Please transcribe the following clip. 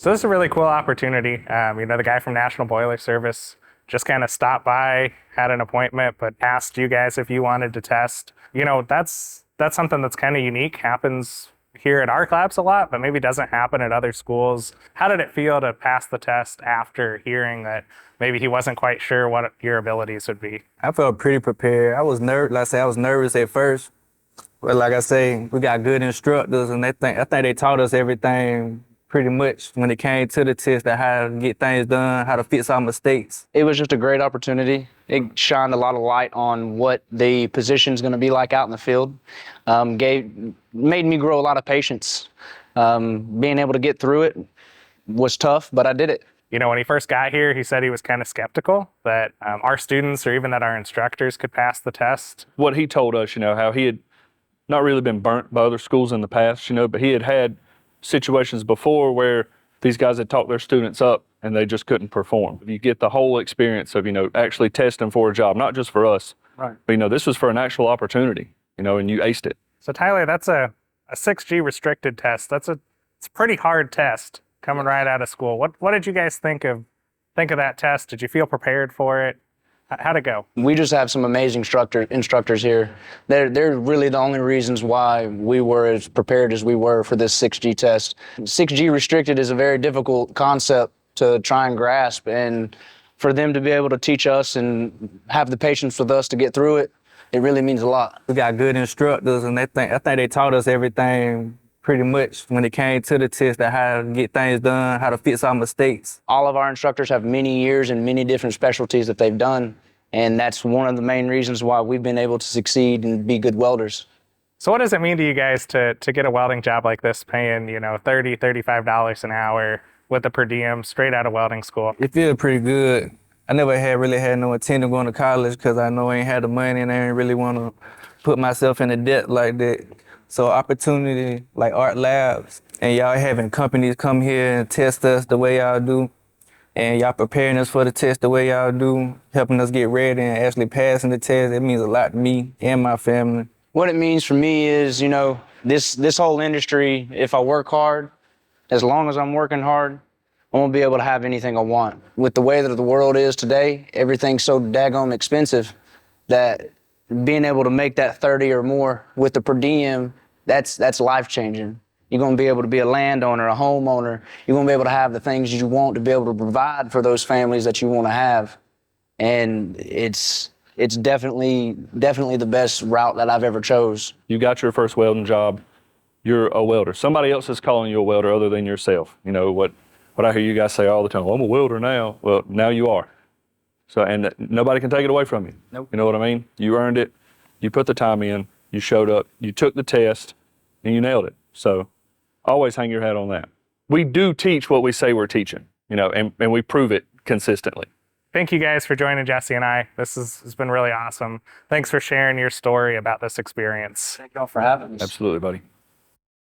So this is a really cool opportunity. The guy from National Boiler Service just kind of stopped by, had an appointment, but asked you guys if you wanted to test. That's something that's kind of unique, happens here at our labs a lot, but maybe doesn't happen at other schools. How did it feel to pass the test after hearing that maybe he wasn't quite sure what your abilities would be? I felt pretty prepared. I was I was nervous at first, but like I say, we got good instructors, and I think they taught us everything pretty much when it came to the test, that how to get things done, how to fix our mistakes. It was just a great opportunity. It shined a lot of light on what the position's going to be like out in the field. Made me grow a lot of patience. Being able to get through it was tough, but I did it. When he first got here, he said he was kind of skeptical that our students or even that our instructors could pass the test. What he told us, how he had not really been burnt by other schools in the past, but he had situations before where these guys had talked their students up and they just couldn't perform. You get the whole experience of, actually testing for a job, not just for us. Right. But, this was for an actual opportunity, and you aced it. So Tyler, that's a 6G restricted test. It's a pretty hard test coming right out of school. What did you guys think of that test? Did you feel prepared for it? How'd it go? We just have some amazing instructors here. They're really the only reasons why we were as prepared as we were for this 6G test. 6G restricted is a very difficult concept to try and grasp, and for them to be able to teach us and have the patience with us to get through it, it really means a lot. We got good instructors, and I think they taught us everything pretty much when it came to the test, that how to get things done, how to fix our mistakes. All of our instructors have many years and many different specialties that they've done, and that's one of the main reasons why we've been able to succeed and be good welders. So what does it mean to you guys to get a welding job like this, paying, $30, $35 an hour with a per diem straight out of welding school? It feels pretty good. I never really had no intent of going to college because I know I ain't had the money and I didn't really want to put myself in a debt like that. So opportunity like art labs and y'all having companies come here and test us the way y'all do, and y'all preparing us for the test the way y'all do, helping us get ready and actually passing the test, it means a lot to me and my family. What it means for me is, this whole industry, if I work hard, as long as I'm working hard, I'm gonna be able to have anything I want. With the way that the world is today, everything's so daggone expensive that being able to make that 30 or more with the per diem, that's life-changing. You're going to be able to be a landowner, a homeowner. You're going to be able to have the things you want to be able to provide for those families that you want to have. And it's definitely the best route that I've ever chose. You got your first welding job. You're a welder. Somebody else is calling you a welder other than yourself. What I hear you guys say all the time, well, I'm a welder now. Well, now you are. So, and nobody can take it away from you. Nope. You know what I mean? You earned it. You put the time in. You showed up. You took the test, and you nailed it. So always hang your hat on that. We do teach what we say we're teaching, and we prove it consistently. Thank you guys for joining Jesse and I. This has been really awesome. Thanks for sharing your story about this experience. Thank y'all for having us. Absolutely, buddy.